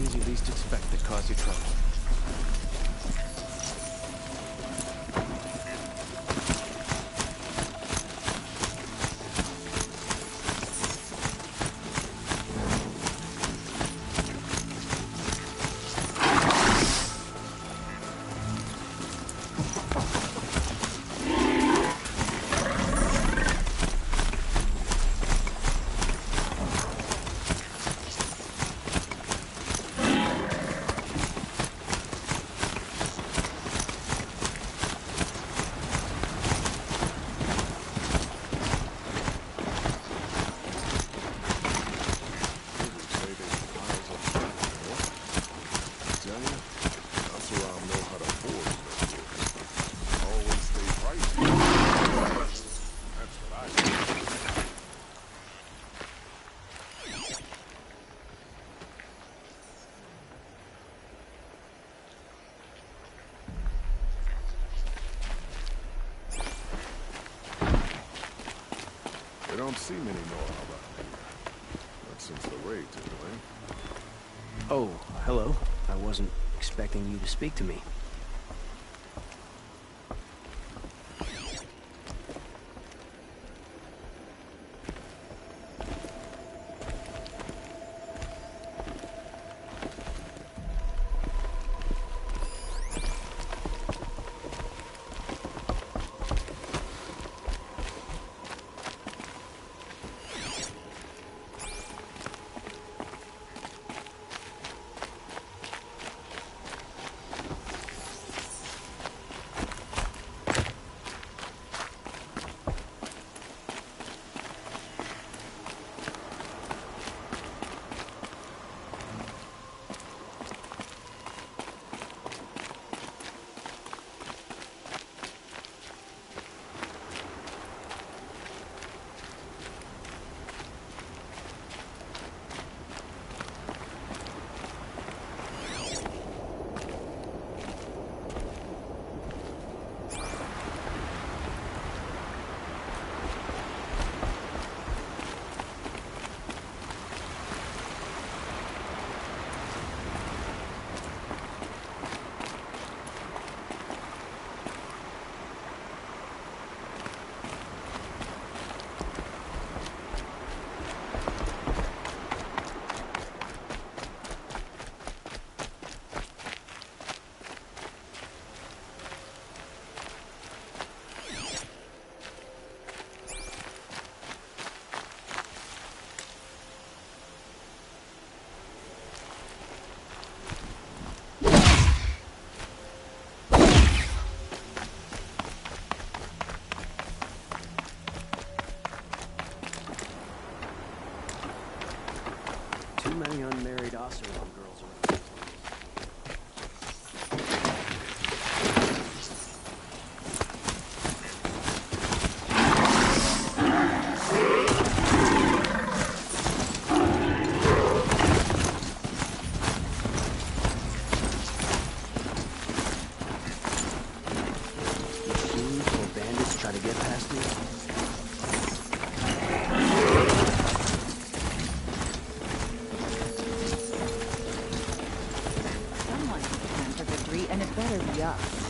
things you least expect that cause you trouble. They don't see many more around here. Not since the raids, anyway. Oh, hello. I wasn't expecting you to speak to me. Too many unmarried Oseram girls around. Machines or bandits try to get past me? And it better be us.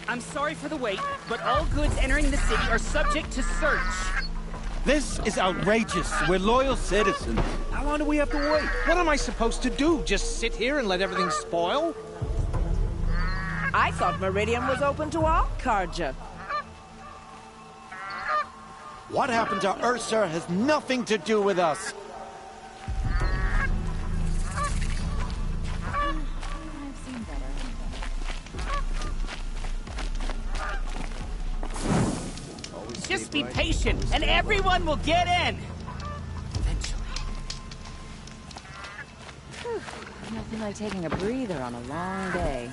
I'm sorry for the wait, but all goods entering the city are subject to search. This is outrageous. We're loyal citizens. How long do we have to wait? What am I supposed to do? Just sit here and let everything spoil? I thought Meridian was open to all Carja. What happened to Ursa has nothing to do with us. be patient, and everyone will get in! Eventually. Nothing like taking a breather on a long day.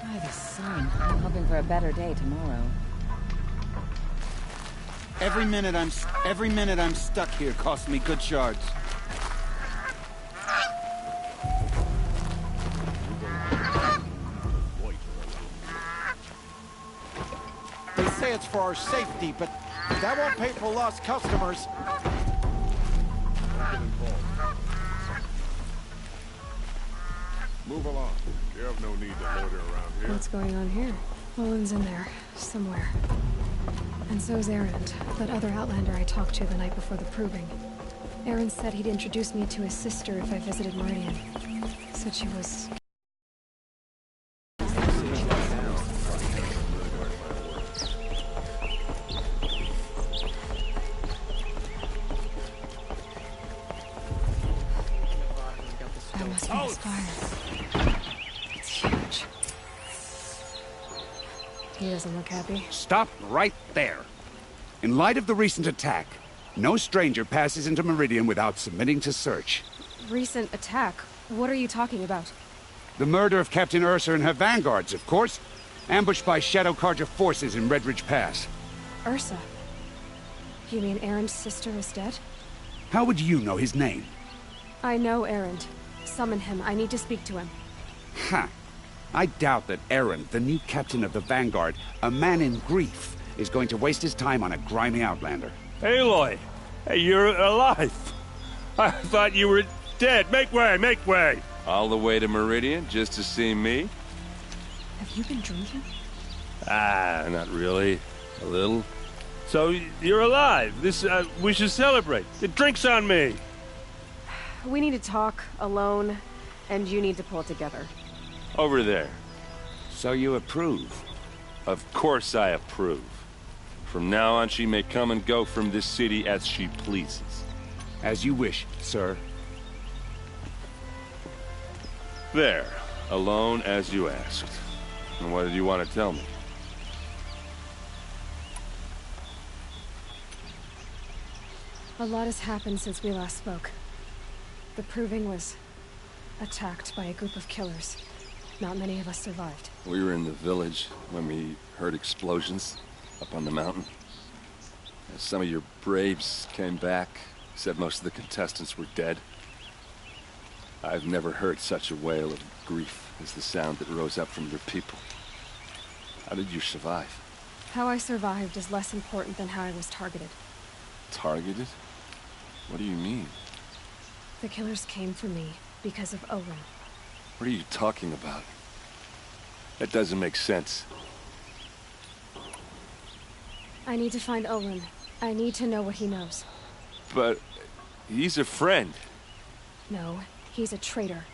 By the sun, I'm hoping for a better day tomorrow. Every minute I'm stuck here costs me good shards. They say it's for our safety, but that won't pay for lost customers. Move along. You have no need to loiter around here. What's going on here? Olin's in there, somewhere. And so's Erend, that other Outlander I talked to the night before the proving. Erend said he'd introduce me to his sister if I visited Meridian. Said she was... That must be his fire. It's huge. He doesn't look happy. Stop right there. In light of the recent attack, no stranger passes into Meridian without submitting to search. Recent attack? What are you talking about? The murder of Captain Ursa and her vanguards, of course. Ambushed by Shadow Carja forces in Redridge Pass. Ursa? You mean Erend's sister is dead? How would you know his name? I know Erend. Summon him. I need to speak to him. Ha! I doubt that Erend, the new captain of the Vanguard, a man in grief, is going to waste his time on a grimy outlander. Aloy! Hey, you're alive! I thought you were dead. Make way, make way! All the way to Meridian just to see me? Have you been drinking? Ah, not really. A little. So, you're alive. We should celebrate. The drink's on me! We need to talk, alone, and you need to pull it together. Over there. So you approve? Of course I approve. From now on, she may come and go from this city as she pleases. As you wish, sir. There. Alone as you asked. And what did you want to tell me? A lot has happened since we last spoke. The Proving was attacked by a group of killers. Not many of us survived. We were in the village when we heard explosions up on the mountain. Some of your braves came back, said most of the contestants were dead. I've never heard such a wail of grief as the sound that rose up from your people. How did you survive? How I survived is less important than how I was targeted. Targeted? What do you mean? The killers came for me because of Olin. What are you talking about? That doesn't make sense. I need to find Olin. I need to know what he knows. But he's a friend. No, he's a traitor.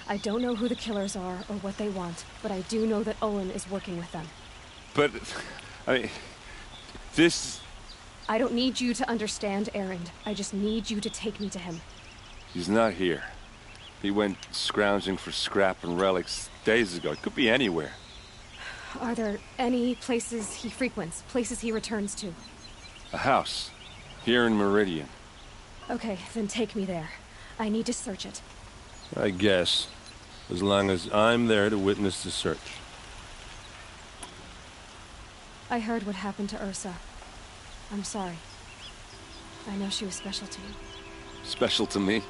I don't know who the killers are or what they want, but I do know that Olin is working with them. But, I mean, this... I don't need you to understand, Erend. I just need you to take me to him. He's not here. He went scrounging for scrap and relics days ago. It could be anywhere. Are there any places he frequents, places he returns to? A house. Here in Meridian. Okay, then take me there. I need to search it. I guess. As long as I'm there to witness the search. I heard what happened to Ursa. I'm sorry. I know she was special to you. Special to me?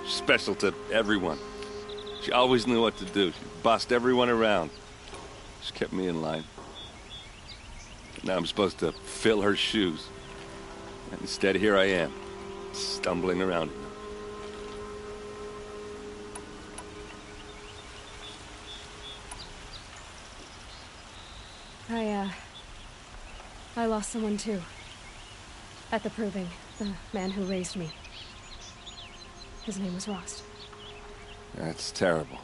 Special to everyone. She always knew what to do. She bossed everyone around. She kept me in line. Now I'm supposed to fill her shoes. And instead, here I am, stumbling around. I lost someone too. At the Proving, the man who raised me. His name was Rost. That's terrible.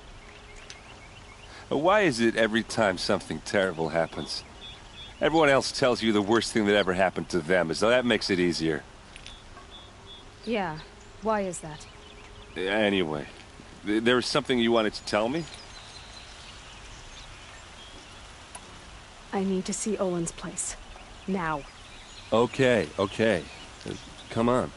Why is it every time something terrible happens, everyone else tells you the worst thing that ever happened to them, as though that makes it easier? Yeah, why is that? Anyway, there was something you wanted to tell me? I need to see Olin's place. Now. Okay, okay. Come on.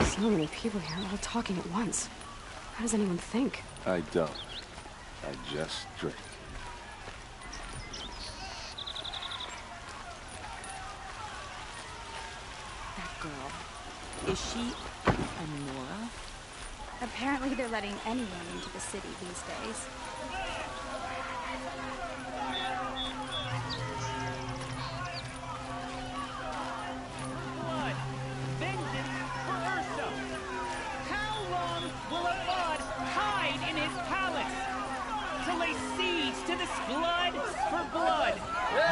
So many people here, all talking at once. How does anyone think? I don't. I just drink. That girl. Is she a Nora? Apparently they're letting anyone into the city these days. Blood. Vengeance for Ursa. How long will a bud hide in his palace? To lay siege to this blood for blood.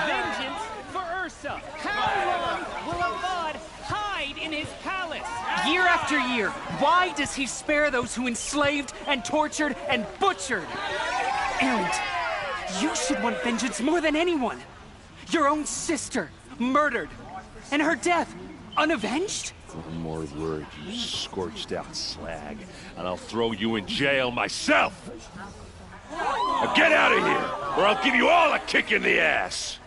Vengeance for Ursa. How long will a bud hide in his palace? Year after year, why does he spare those who enslaved and tortured and butchered? Erend, you should want vengeance more than anyone. Your own sister, murdered, and her death, unavenged? One more word, you scorched out slag, and I'll throw you in jail myself! Now get out of here, or I'll give you all a kick in the ass!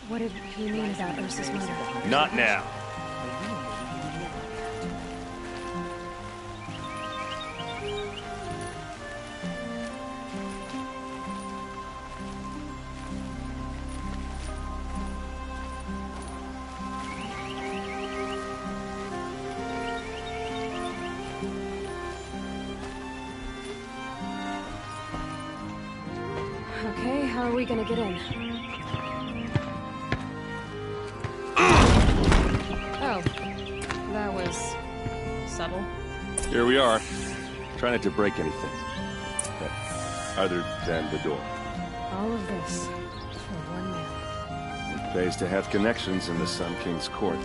What did he mean about Ursa's murder? Not now. Okay, how are we gonna get in? Oh, that was subtle. Here we are. Try not to break anything. Other than the door. All of this for one man. It pays to have connections in the Sun King's court.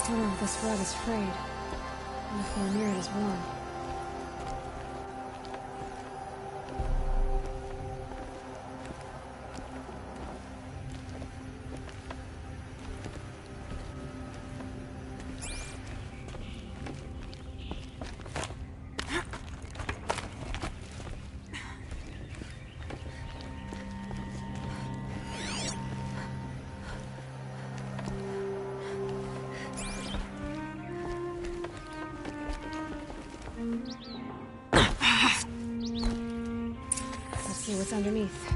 Oh, this rug is frayed. And the floor near it is worn. Let's see what's underneath.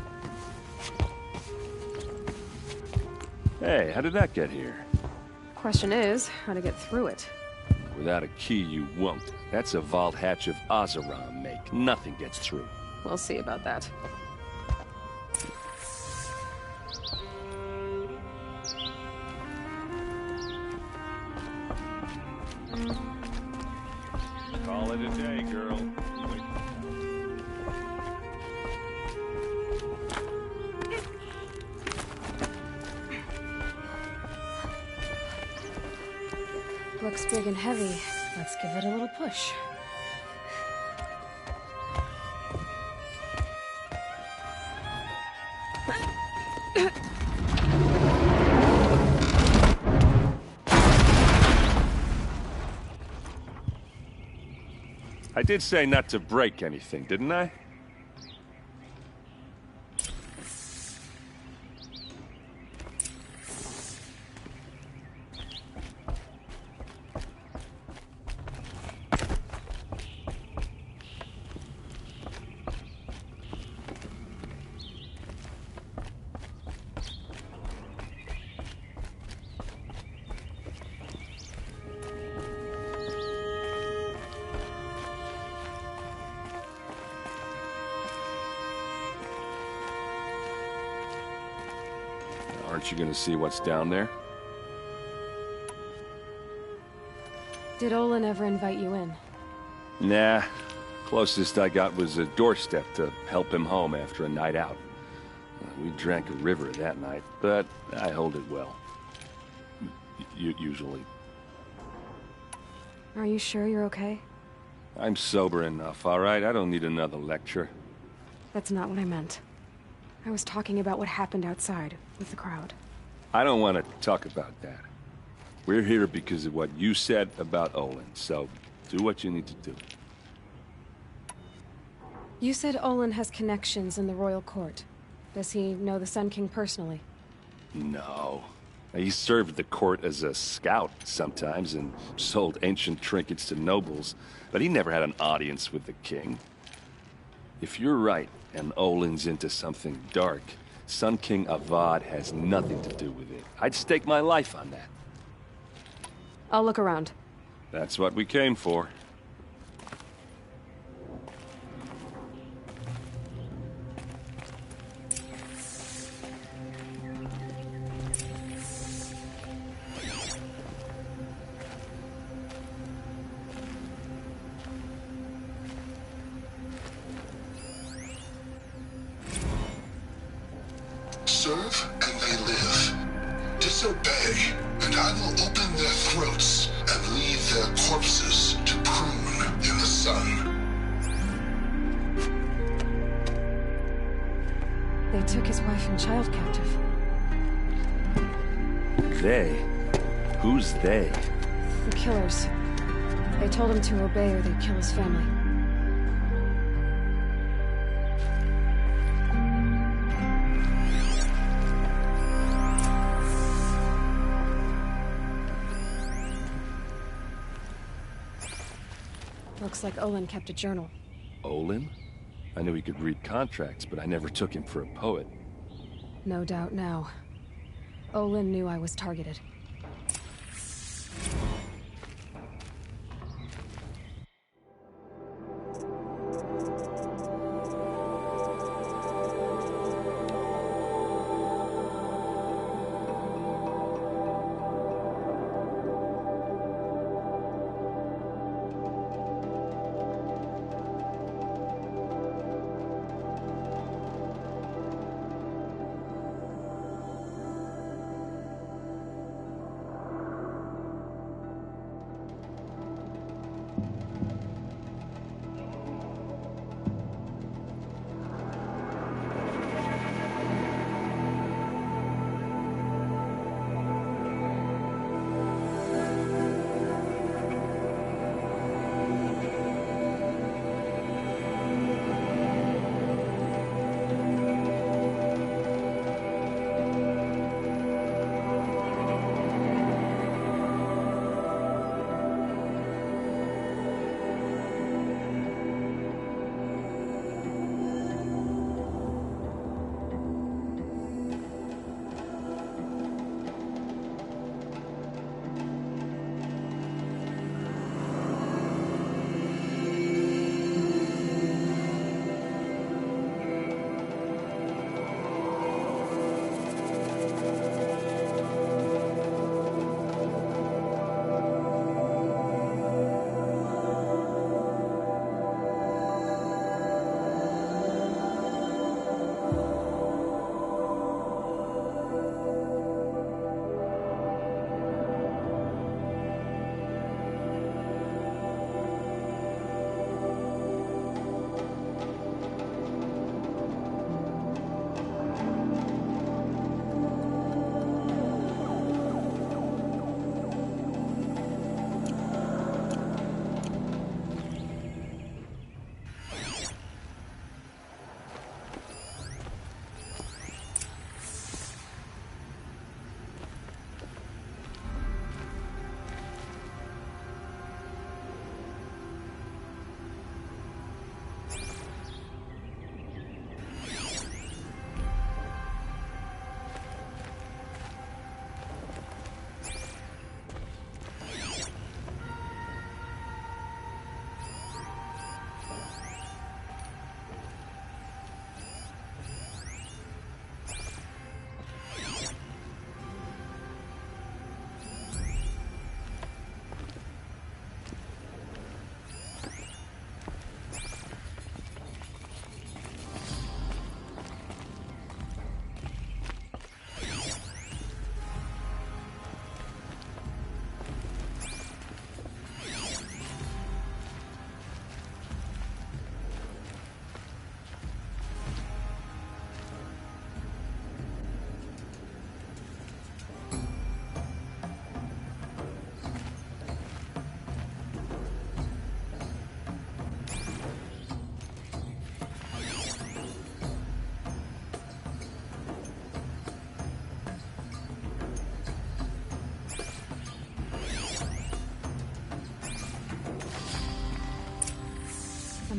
Hey, how did that get here? Question is, how to get through it. Without a key, you won't. That's a vault hatch of Oseram make. Nothing gets through. We'll see about that. Call it a day, girl. Wait. Looks big and heavy. Let's give it a little push. I did say not to break anything, didn't I? Aren't you gonna see what's down there? Did Olin ever invite you in? Nah. Closest I got was a doorstep to help him home after a night out. We drank a river that night, but I hold it well. Usually. Are you sure you're okay? I'm sober enough, all right? I don't need another lecture. That's not what I meant. I was talking about what happened outside, with the crowd. I don't want to talk about that. We're here because of what you said about Olin, so do what you need to do. You said Olin has connections in the royal court. Does he know the Sun King personally? No. He served the court as a scout sometimes and sold ancient trinkets to nobles, but he never had an audience with the king. If you're right, and Olin's into something dark, Sun King Avad has nothing to do with it. I'd stake my life on that. I'll look around. That's what we came for. Serve and they live. Disobey, and I will open their throats and leave their corpses to prune in the sun. They took his wife and child captive. They? Who's they? The killers. They told him to obey or they'd kill his family. Looks like Olin kept a journal. Olin? I knew he could read contracts, but I never took him for a poet. No doubt now. Olin knew I was targeted.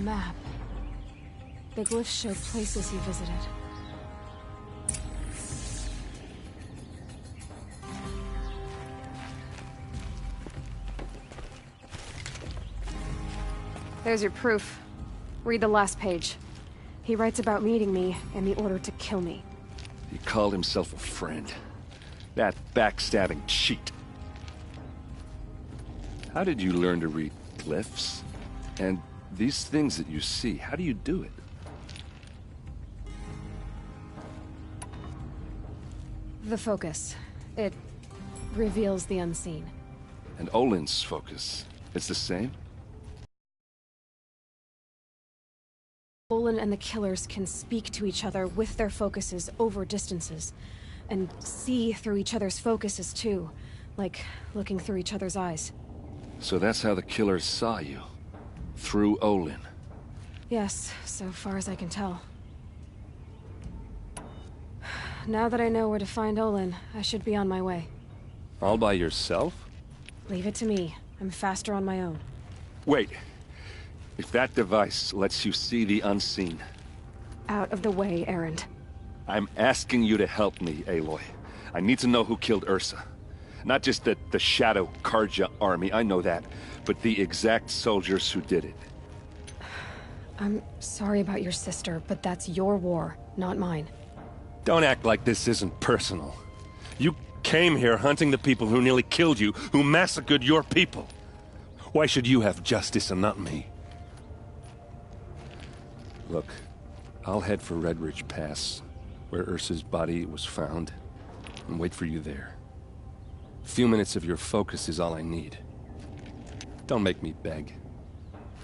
map. The glyphs show places he visited. There's your proof. Read the last page. He writes about meeting me and the order to kill me. He called himself a friend. That backstabbing cheat. How did you learn to read glyphs? And these things that you see, how do you do it? The focus. It reveals the unseen. And Olin's focus, it's the same? Olin and the killers can speak to each other with their focuses over distances. And see through each other's focuses too. Like looking through each other's eyes. So that's how the killers saw you? Through Olin? Yes, so far as I can tell. Now that I know where to find Olin, I should be on my way. All by yourself? Leave it to me. I'm faster on my own. Wait. If that device lets you see the unseen... Out of the way, Erend. I'm asking you to help me, Aloy. I need to know who killed Ursa. Not just the Shadow Carja army, I know that, but the exact soldiers who did it. I'm sorry about your sister, but that's your war, not mine. Don't act like this isn't personal. You came here hunting the people who nearly killed you, who massacred your people. Why should you have justice and not me? Look, I'll head for Red Ridge Pass, where Ursa's body was found, and wait for you there. A few minutes of your focus is all I need. Don't make me beg.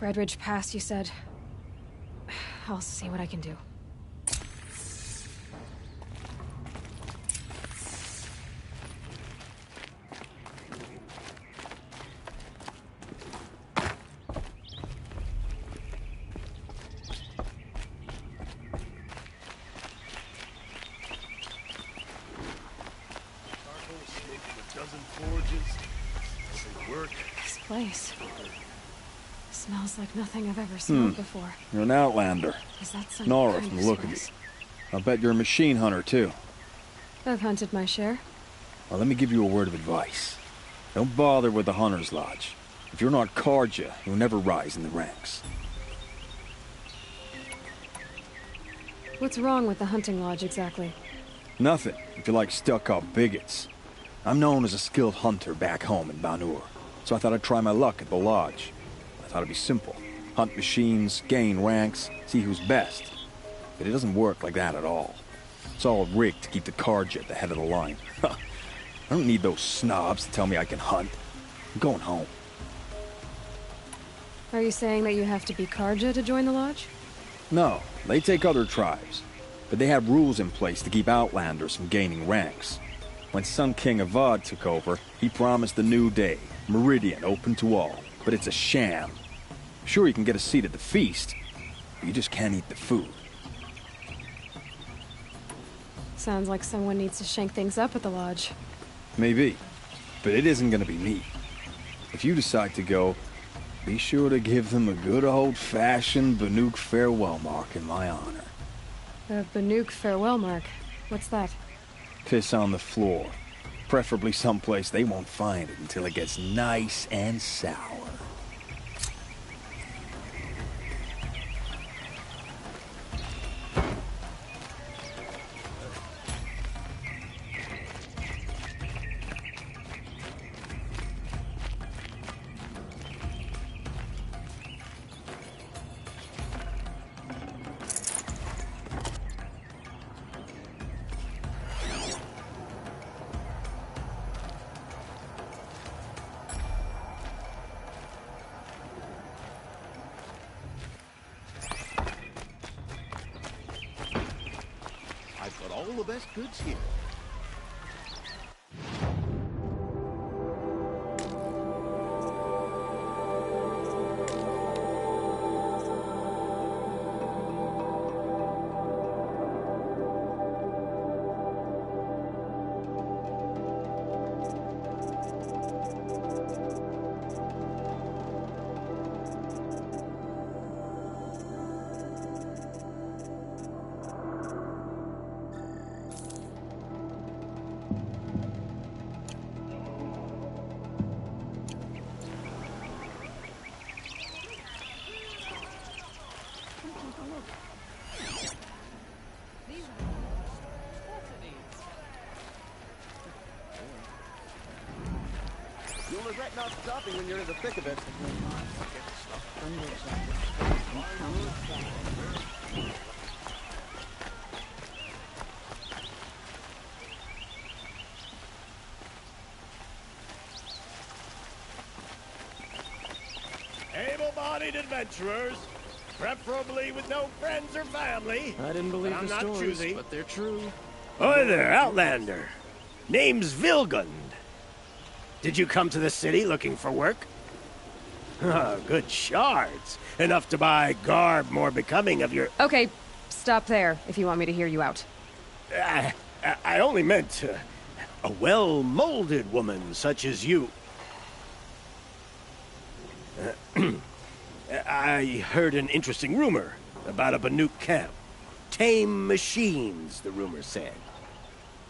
Red Ridge Pass, you said? I'll see what I can do. This place smells like nothing I've ever smelled before. You're an outlander. Is that some Nora, kind from of the look of you. spice? I'll bet you're a machine hunter, too. I've hunted my share. Well, let me give you a word of advice. Don't bother with the Hunter's Lodge. If you're not Carja, you'll never rise in the ranks. What's wrong with the hunting lodge, exactly? Nothing, if you like stuck-up bigots. I'm known as a skilled hunter back home in Banur, so I thought I'd try my luck at the lodge. I thought it'd be simple. Hunt machines, gain ranks, see who's best. But it doesn't work like that at all. It's all rigged to keep the Carja at the head of the line. I don't need those snobs to tell me I can hunt. I'm going home. Are you saying that you have to be Carja to join the lodge? No, they take other tribes. But they have rules in place to keep outlanders from gaining ranks. When Sun King Avad took over, he promised a new day, Meridian open to all. But it's a sham. Sure, you can get a seat at the feast, but you just can't eat the food. Sounds like someone needs to shake things up at the lodge. Maybe, but it isn't gonna be me. If you decide to go, be sure to give them a good old-fashioned Banuk farewell mark in my honor. The Banuk farewell mark. What's that? Piss on the floor. Preferably someplace they won't find it until it gets nice and sour. I've got all the best goods here. regret not stopping when you're in the thick of it. Able-bodied adventurers, preferably with no friends or family. I didn't believe I'm the not stories, choosy. but they're true. Hi there, Outlander. Name's Vilgund. Did you come to the city looking for work? Oh, good shards. Enough to buy garb more becoming of your... Okay, stop there if you want me to hear you out. I only meant a well-molded woman such as you. I heard an interesting rumor about a Banuk camp. Tame machines, the rumor said.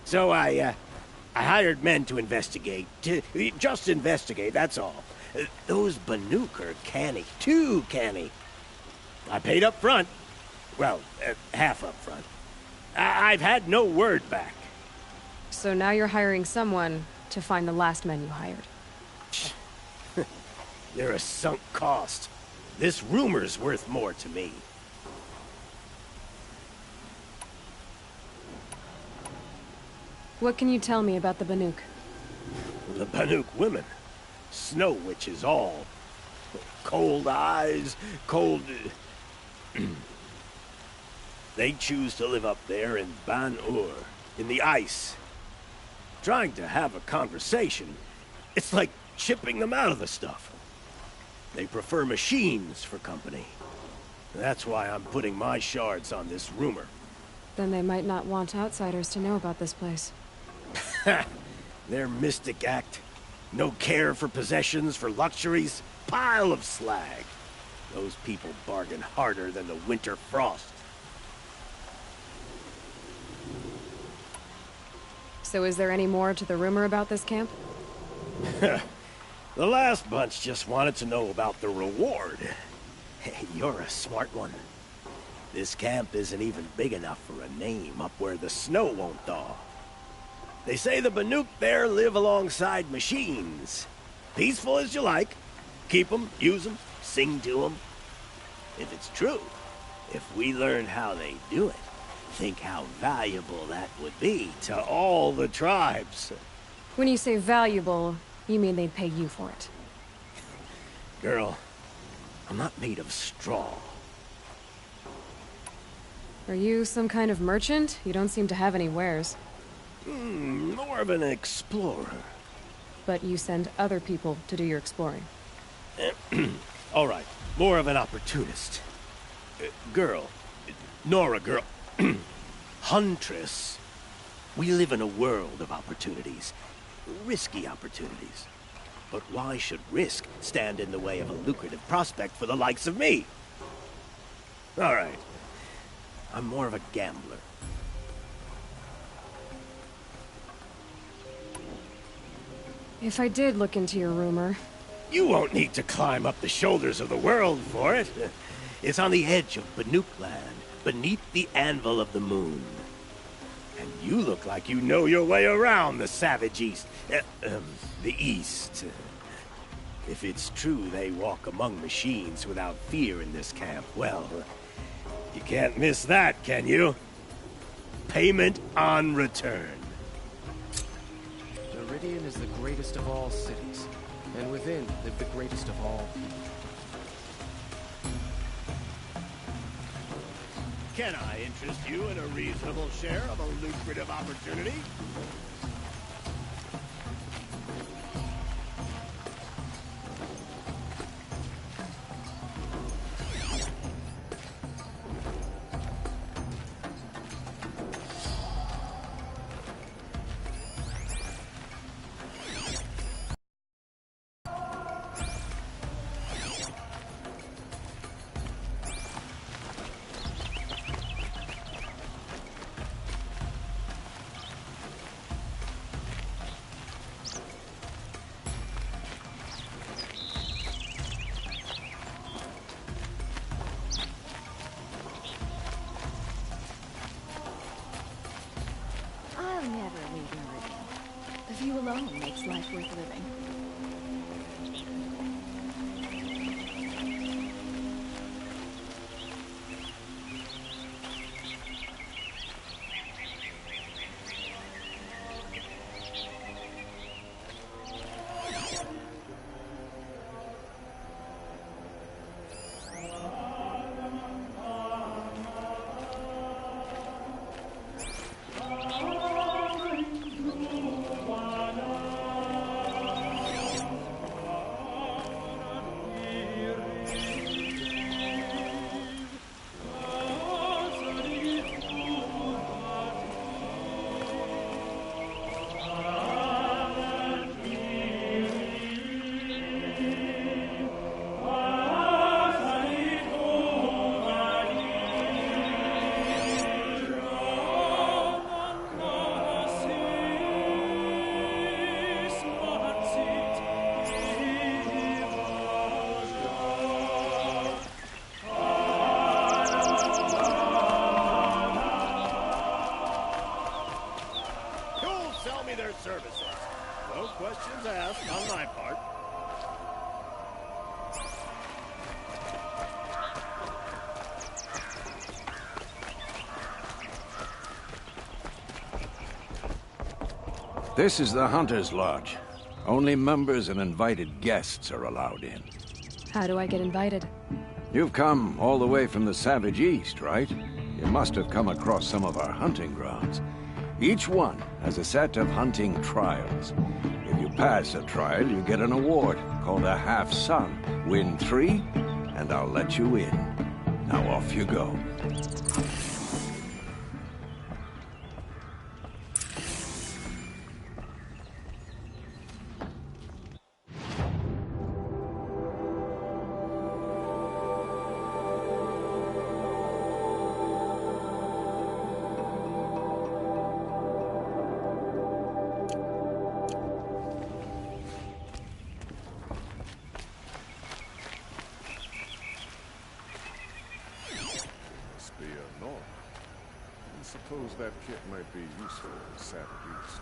So I hired men to investigate. Just investigate, that's all. Those Banuk are canny. Too canny. I paid up front. Well, half up front. I've had no word back. So now you're hiring someone to find the last men you hired. They're a sunk cost. This rumor's worth more to me. What can you tell me about the Banuk? The Banuk women. Snow witches all. Cold eyes, cold... They choose to live up there in Ban-Ur, in the ice. Trying to have a conversation, it's like chipping them out of the stuff. They prefer machines for company. That's why I'm putting my shards on this rumor. Then they might not want outsiders to know about this place. Their mystic act. No care for possessions, for luxuries. Pile of slag. Those people bargain harder than the winter frost. So is there any more to the rumor about this camp? The last bunch just wanted to know about the reward. Hey, you're a smart one. This camp isn't even big enough for a name up where the snow won't thaw. They say the Banuk there live alongside machines. Peaceful as you like. Keep them, use them, sing to them. If it's true, if we learn how they do it, think how valuable that would be to all the tribes. When you say valuable, you mean they'd pay you for it. Girl, I'm not made of straw. Are you some kind of merchant? You don't seem to have any wares. More of an explorer. But you send other people to do your exploring. All right, more of an opportunist. Girl, Nora girl, Huntress. We live in a world of opportunities. Risky opportunities. But why should risk stand in the way of a lucrative prospect for the likes of me? All right. I'm more of a gambler. If I did look into your rumor... You won't need to climb up the shoulders of the world for it. It's on the edge of Banuk land, beneath the anvil of the moon. And you look like you know your way around the savage east. The east. If it's true they walk among machines without fear in this camp, well, you can't miss that, can you? Payment on return. Meridian is the greatest of all cities, and within live the greatest of all people. Can I interest you in a reasonable share of a lucrative opportunity? I'll never leave Meridian. The view alone makes life worth living. This is the Hunter's Lodge. Only members and invited guests are allowed in. How do I get invited? You've come all the way from the Savage East, right? You must have come across some of our hunting grounds. Each one has a set of hunting trials. If you pass a trial, you get an award called a half-sun. Win 3, and I'll let you in. Now off you go. Suppose that kit might be useful in the Savage East.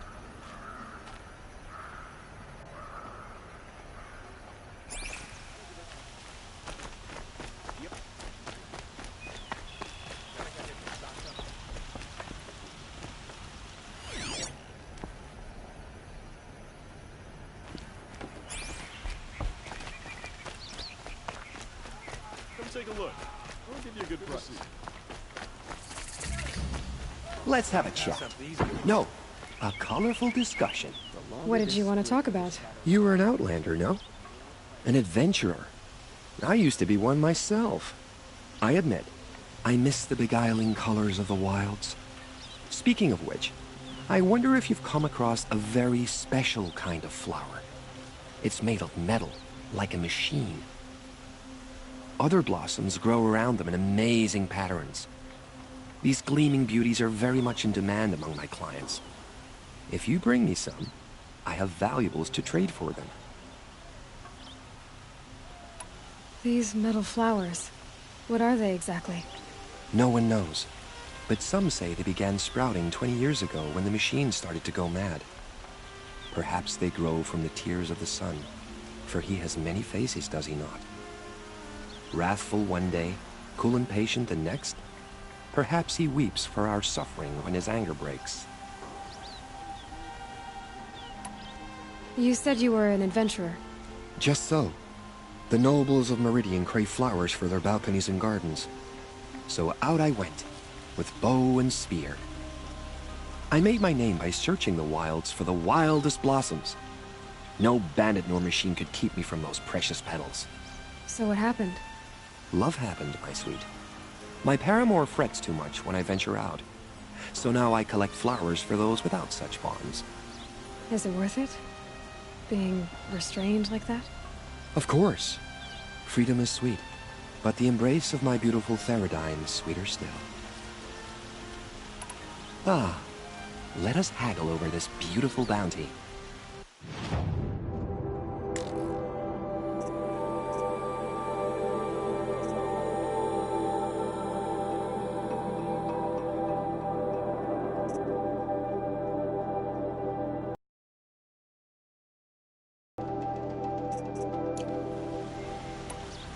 Come take a look. I'll give you a good price. Let's have a chat. No, a colorful discussion. What did you want to talk about? You were an outlander, no? An adventurer. I used to be one myself. I admit, I miss the beguiling colors of the wilds. Speaking of which, I wonder if you've come across a very special kind of flower. It's made of metal, like a machine. Other blossoms grow around them in amazing patterns. These gleaming beauties are very much in demand among my clients. If you bring me some, I have valuables to trade for them. These metal flowers, what are they exactly? No one knows, but some say they began sprouting 20 years ago when the machine started to go mad. Perhaps they grow from the tears of the sun, for he has many faces, does he not? Wrathful one day, cool and patient the next. Perhaps he weeps for our suffering when his anger breaks. You said you were an adventurer. Just so. The nobles of Meridian crave flowers for their balconies and gardens. So out I went, with bow and spear. I made my name by searching the wilds for the wildest blossoms. No bandit nor machine could keep me from those precious petals. So what happened? Love happened, my sweet. My paramour frets too much when I venture out. So now I collect flowers for those without such bonds. Is it worth it? Being restrained like that? Of course. Freedom is sweet, but the embrace of my beautiful Theradine is sweeter still. Ah, let us haggle over this beautiful bounty.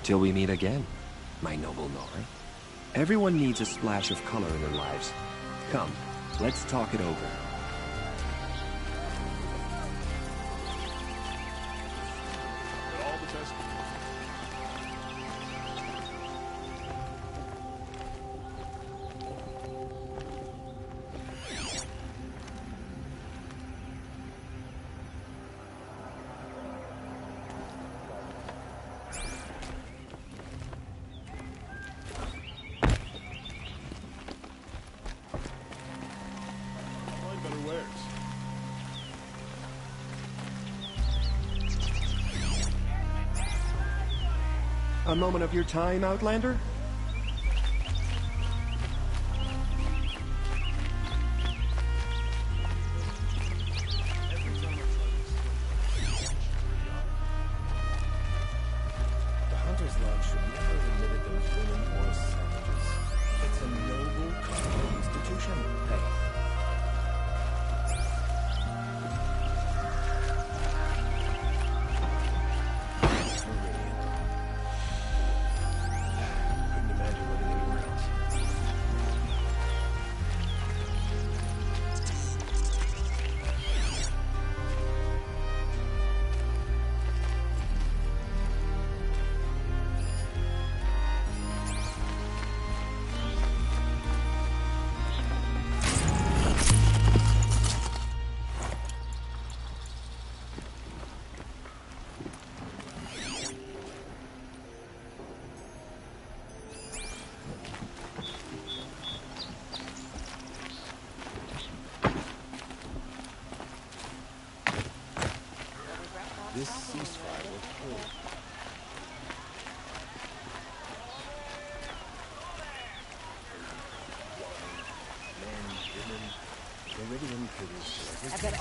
Till we meet again, my noble Nora. Everyone needs a splash of color in their lives. Come, let's talk it over. A moment of your time, Outlander? The Hunter's Lodge should never have admitted those women or savages. It's a noble, cultural institution. Hey.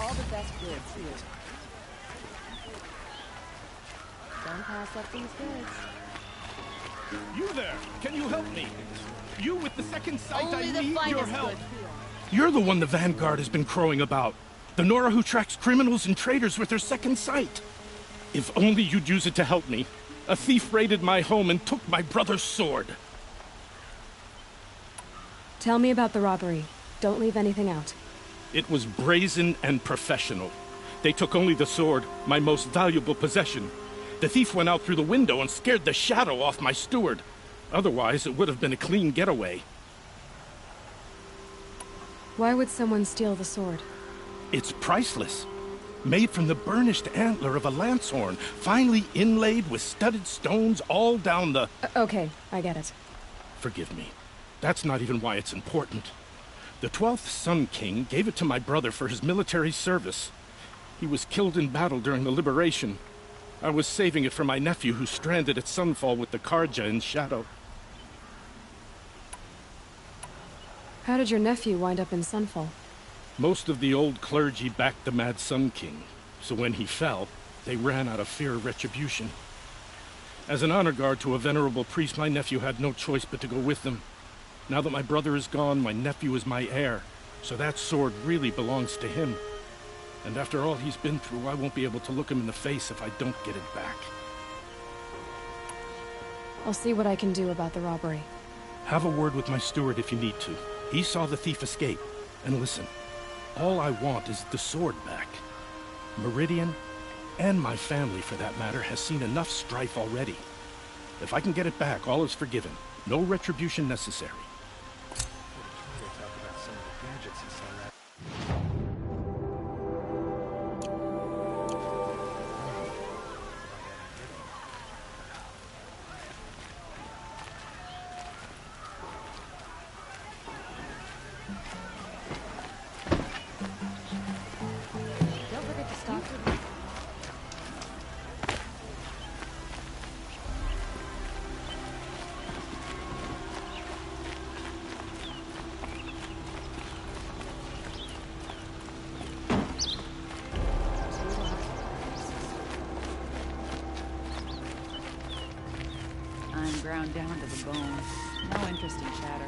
all the best goods here. Don't pass up these goods. You there! Can you help me? You with the second sight, Only I the need your finest help. goods. You're the one the Vanguard has been crowing about. The Nora who tracks criminals and traitors with her second sight. If only you'd use it to help me. A thief raided my home and took my brother's sword. Tell me about the robbery. Don't leave anything out. It was brazen and professional. They took only the sword, my most valuable possession. The thief went out through the window and scared the shadow off my steward. Otherwise, it would have been a clean getaway. Why would someone steal the sword? It's priceless. Made from the burnished antler of a lancehorn, finely inlaid with studded stones all down the... Okay, I get it. Forgive me. That's not even why it's important. The 12th Sun King gave it to my brother for his military service. He was killed in battle during the liberation. I was saving it for my nephew who's stranded at Sunfall with the Karja in Shadow. How did your nephew wind up in Sunfall? Most of the old clergy backed the Mad Sun King, so when he fell, they ran out of fear of retribution. As an honor guard to a venerable priest, my nephew had no choice but to go with them. Now that my brother is gone, my nephew is my heir, so that sword really belongs to him. And after all he's been through, I won't be able to look him in the face if I don't get it back. I'll see what I can do about the robbery. Have a word with my steward if you need to. He saw the thief escape. And listen, all I want is the sword back. Meridian, and my family for that matter, has seen enough strife already. If I can get it back, all is forgiven. No retribution necessary. I'm ground down to the bone. No interest in chatter.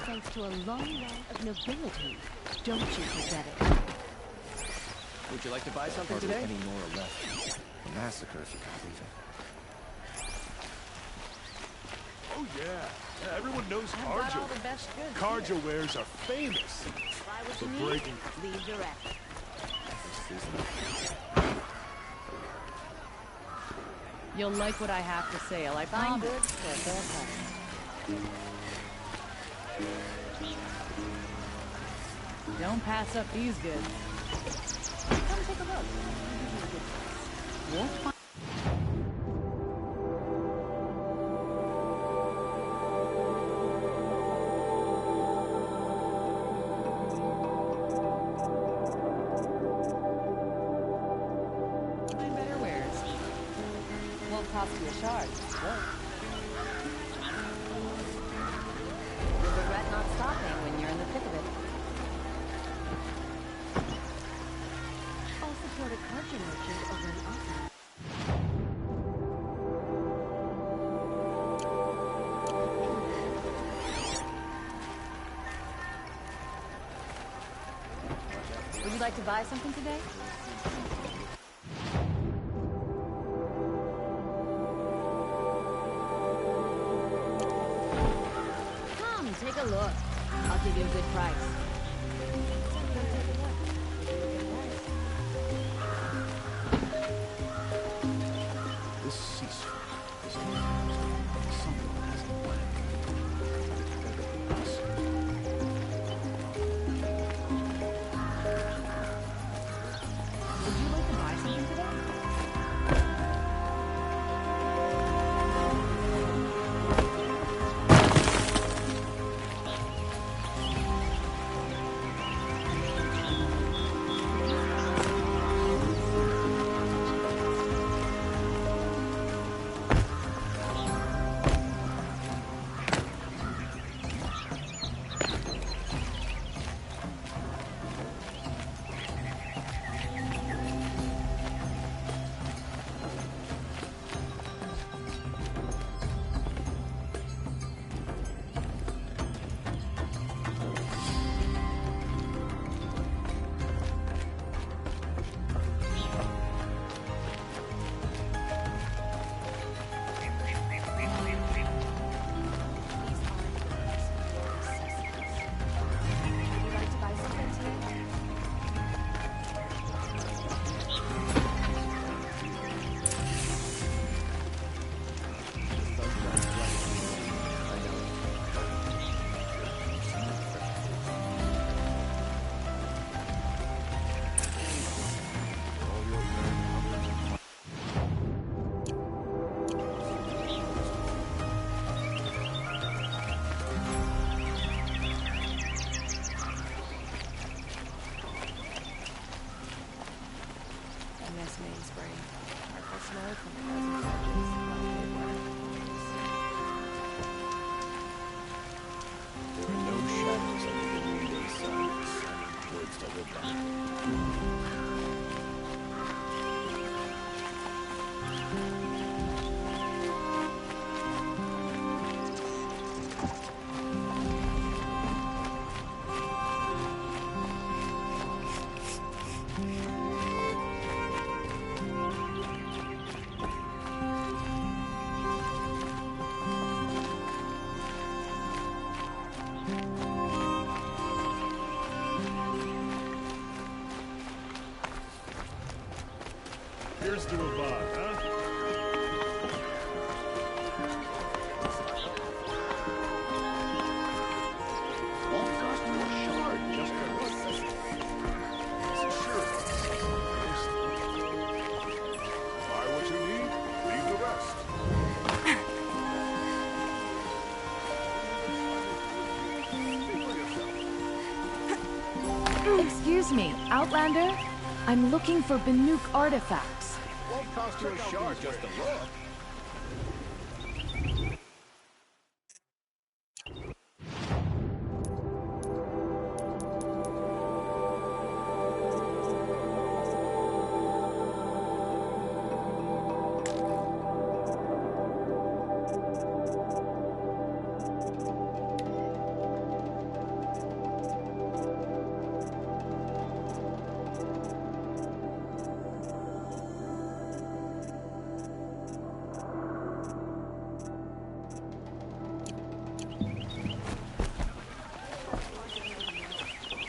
Thanks to a long line of nobility. Don't you forget it. Would you like to buy something Hardly today? any more left. A massacre, if you can believe it. Oh, yeah. Everyone knows Got all the best goods Karja here. wares are famous Buy what for you need, breaking. leave direct. You'll like what I have to say. I find goods for a fair price. Don't pass up these goods. Come take a look. Won't find better wares. Won't cost you a shard. Won't. You'll regret not stopping when you're in the thick of it. I'll support a Karja merchant over an offer. Would you like to buy something today? Come, take a look. I'll give you a good price. This ceasefire is something. Here's to Avad, huh? Won't cost you a shard just to look. Sure. Buy what you need, leave the rest. Excuse me, Outlander? I'm looking for Banuk artifacts. Won't cost you a shard just to look.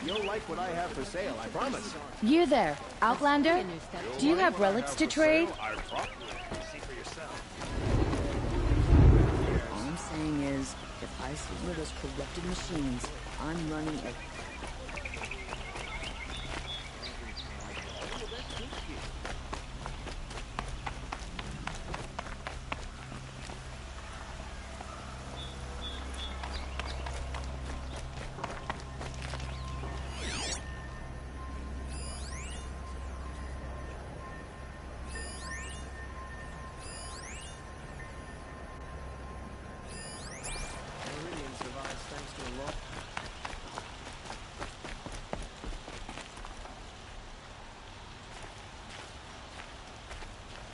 You'll like what I have for sale, I promise. You there, Outlander? Do you have relics to trade? All I'm saying is, if I see one of those corrupted machines, I'm running a...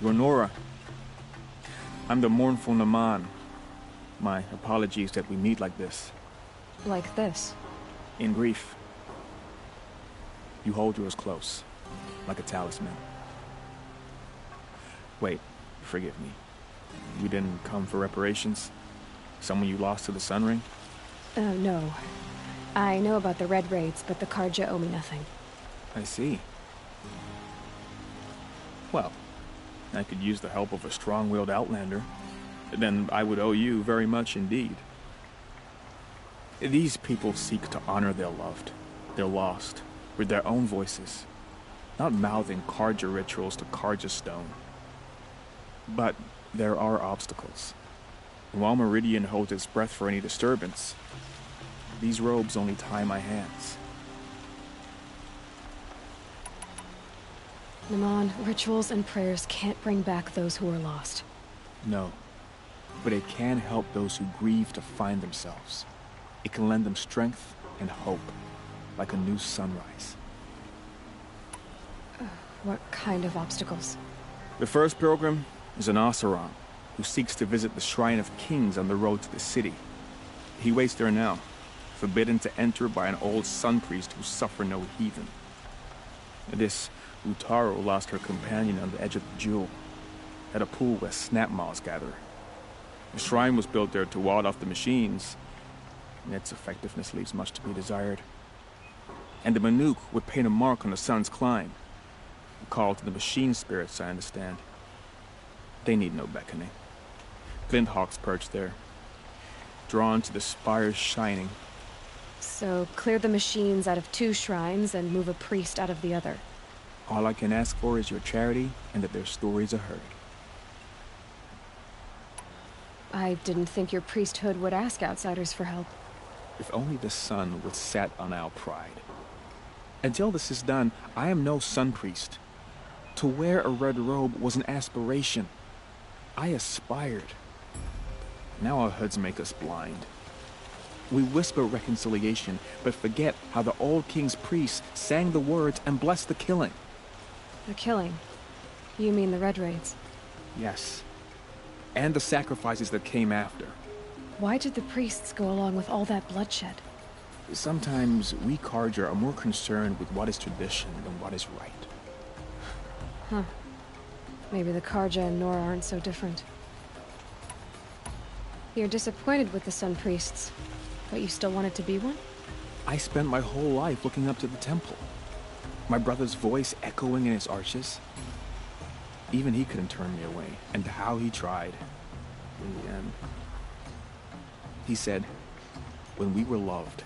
Ronora, I'm the mournful Naman. My apologies that we meet like this. Like this. In grief. You hold yours close, like a talisman. Wait, forgive me. You didn't come for reparations? Someone you lost to the Sun Ring? No. I know about the Red Raids, but the Karja owe me nothing. I see. Well, I could use the help of a strong-willed Outlander. Then I would owe you very much indeed. These people seek to honor their loved, their lost, with their own voices, not mouthing Karja rituals to Karja stone. But there are obstacles. And while Meridian holds its breath for any disturbance, these robes only tie my hands. Naman, rituals and prayers can't bring back those who are lost. No, but it can help those who grieve to find themselves. It can lend them strength and hope, like a new sunrise. What kind of obstacles? The first pilgrim is an Oseram, who seeks to visit the Shrine of Kings on the road to the city. He waits there now, forbidden to enter by an old sun priest who suffer no heathen. This Utaru lost her companion on the edge of the Jewel, at a pool where snap moths gather. The shrine was built there to ward off the machines, and its effectiveness leaves much to be desired. And the Banuk would paint a mark on the sun's climb, a call to the machine spirits, I understand. They need no beckoning. Glint hawks perch there, drawn to the spires shining. So, clear the machines out of 2 shrines and move a priest out of the other. All I can ask for is your charity and that their stories are heard. I didn't think your priesthood would ask outsiders for help. If only the sun would set on our pride. Until this is done, I am no sun priest. To wear a red robe was an aspiration. I aspired. Now our hoods make us blind. We whisper reconciliation, but forget how the old king's priests sang the words and blessed the killing. The killing? You mean the Red Raids? Yes. And the sacrifices that came after. Why did the priests go along with all that bloodshed? Sometimes we Karja are more concerned with what is tradition than what is right. Huh. Maybe the Karja and Nora aren't so different. You're disappointed with the Sun Priests, but you still wanted to be one? I spent my whole life looking up to the temple. My brother's voice echoing in its arches. Even he couldn't turn me away, and how he tried. In the end, he said, when we were loved,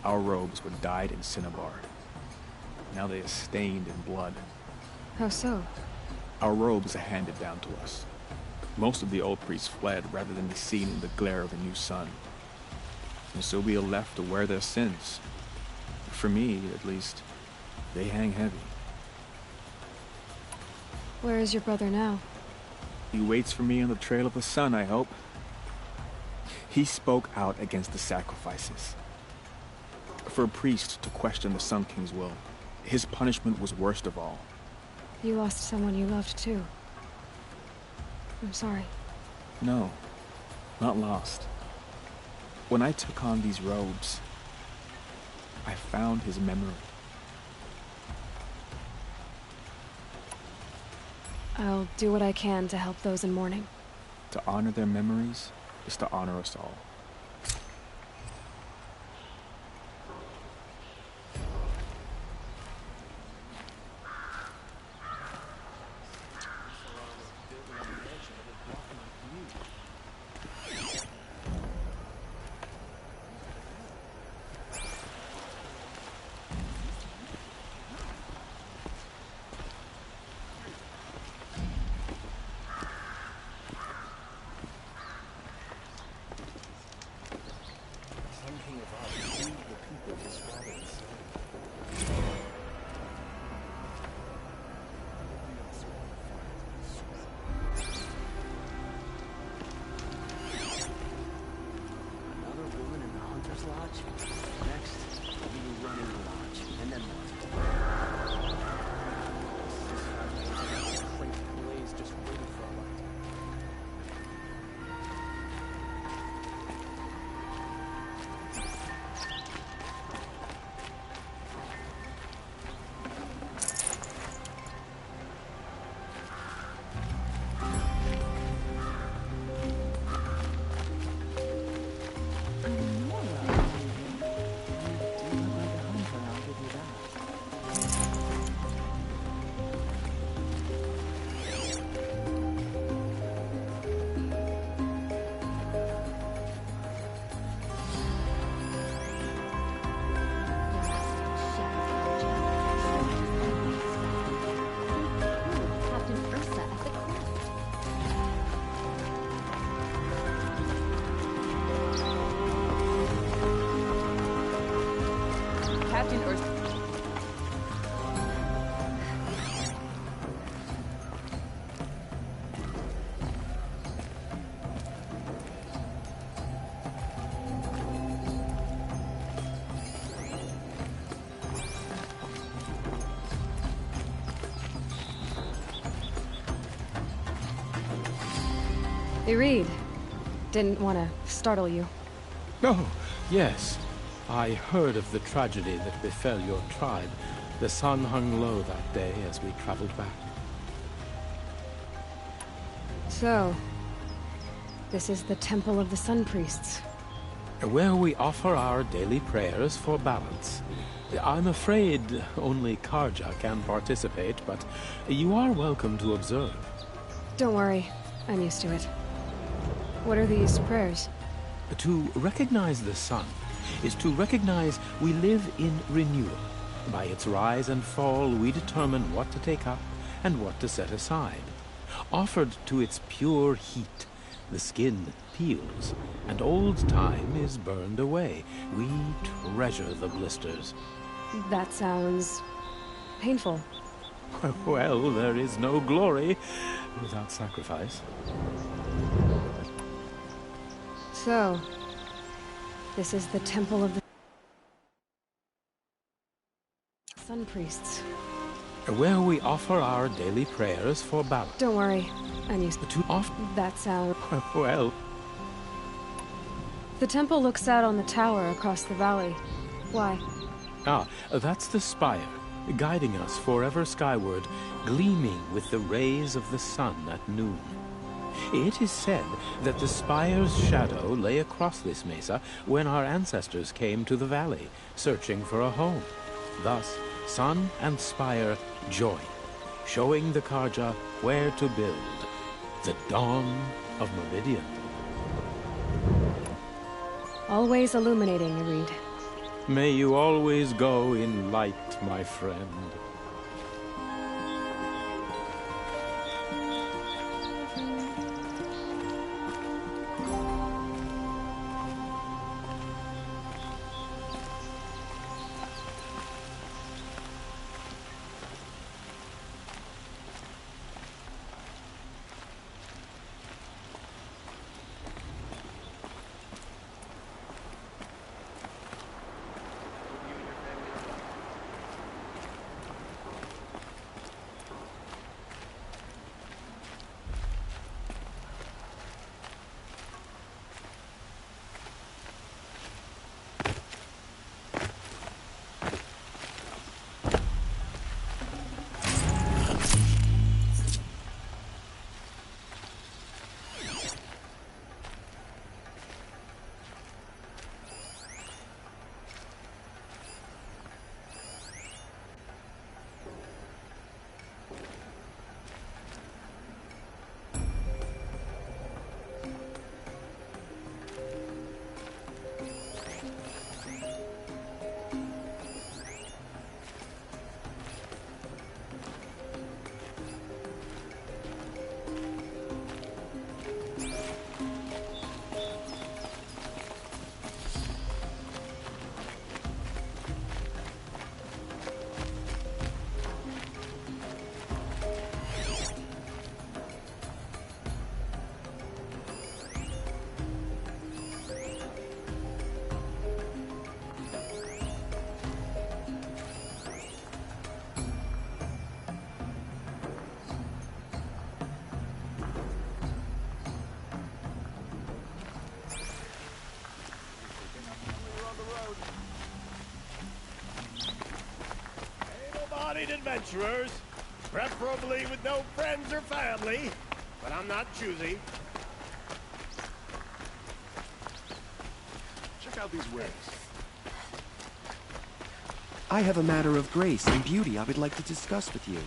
our robes were dyed in cinnabar. Now they are stained in blood. How so? Our robes are handed down to us. Most of the old priests fled rather than be seen in the glare of a new sun. And so we are left to wear their sins. For me, at least, they hang heavy. Where is your brother now? He waits for me on the trail of the sun, I hope. He spoke out against the sacrifices. For a priest to question the Sun King's will, his punishment was worst of all. You lost someone you loved, too. I'm sorry. No, not lost. When I took on these robes, I found his memory. I'll do what I can to help those in mourning. To honor their memories is to honor us all. Hey, Reed. Didn't want to startle you. Oh, yes. I heard of the tragedy that befell your tribe. The sun hung low that day as we traveled back. So, this is the Temple of the Sun Priests. Where we offer our daily prayers for balance. I'm afraid only Karja can participate, but you are welcome to observe. Don't worry. I'm used to it. What are these prayers? To recognize the sun is to recognize we live in renewal. By its rise and fall, we determine what to take up and what to set aside. Offered to its pure heat, the skin peels, and old time is burned away. We treasure the blisters. That sounds painful. Well, there is no glory without sacrifice. So, this is the Temple of the Sun Priests. Where we offer our daily prayers for balance. Don't worry, I'm used to often. That sound. Well. The temple looks out on the tower across the valley. Why? Ah, that's the spire, guiding us forever skyward, gleaming with the rays of the sun at noon. It is said that the spire's shadow lay across this mesa when our ancestors came to the valley, searching for a home. Thus, sun and spire join, showing the Carja where to build the dawn of Meridian. Always illuminating, Irid. May you always go in light, my friend. Adventurers, preferably with no friends or family, but I'm not choosy. Check out these wares. I have a matter of grace and beauty I would like to discuss with you.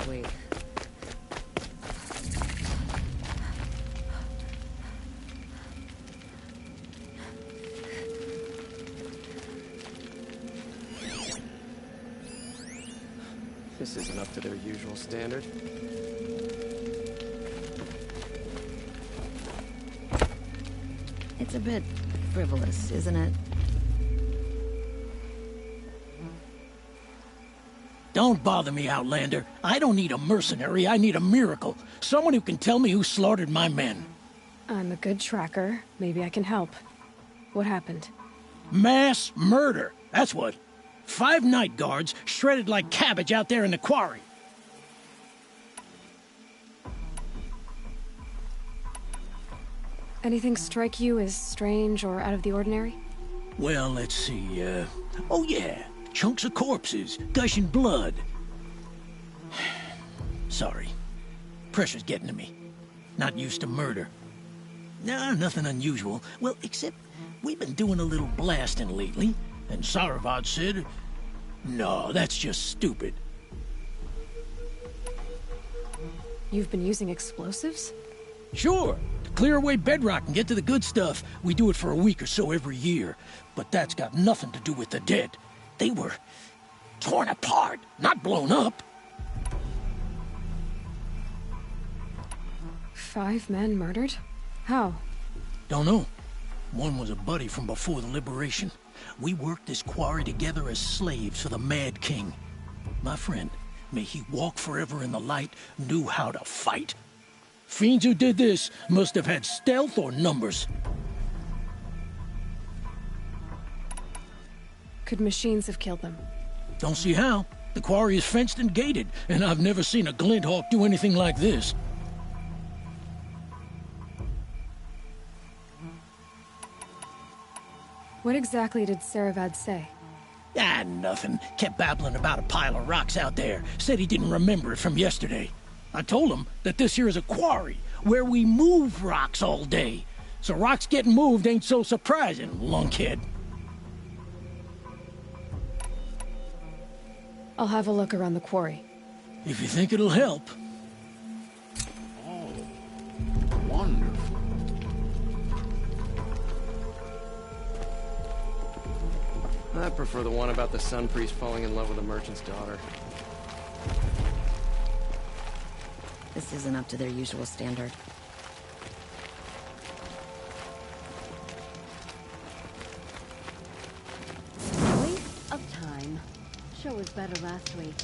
Week. This isn't up to their usual standard. It's a bit frivolous, isn't it? Don't bother me, Outlander. I don't need a mercenary, I need a miracle. Someone who can tell me who slaughtered my men. I'm a good tracker. Maybe I can help. What happened? Mass murder, that's what. 5 night guards shredded like cabbage out there in the quarry. Anything strike you as strange or out of the ordinary? Well, let's see, oh yeah, chunks of corpses, gushing blood. Sorry. Pressure's getting to me. Not used to murder. Nah, nothing unusual. Well, except we've been doing a little blasting lately, and Saravad said, no, that's just stupid. You've been using explosives? Sure. To clear away bedrock and get to the good stuff, we do it for a week or so every year. But that's got nothing to do with the dead. They were torn apart, not blown up. 5 men murdered? How? Don't know. One was a buddy from before the liberation. We worked this quarry together as slaves for the Mad King. My friend, may he walk forever in the light, knew how to fight. Fiends who did this must have had stealth or numbers. Could machines have killed them? Don't see how. The quarry is fenced and gated, and I've never seen a Glinthawk do anything like this. What exactly did Saravad say? Ah, nothing. Kept babbling about a pile of rocks out there. Said he didn't remember it from yesterday. I told him that this here is a quarry, where we move rocks all day. So rocks getting moved ain't so surprising, lunkhead. I'll have a look around the quarry. If you think it'll help. Oh, wonderful. I prefer the one about the Sun Priest falling in love with a merchant's daughter. This isn't up to their usual standard. Waste of time. Show was better last week.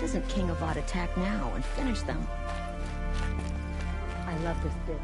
doesn't King Avad attack now and finish them? I love this bit.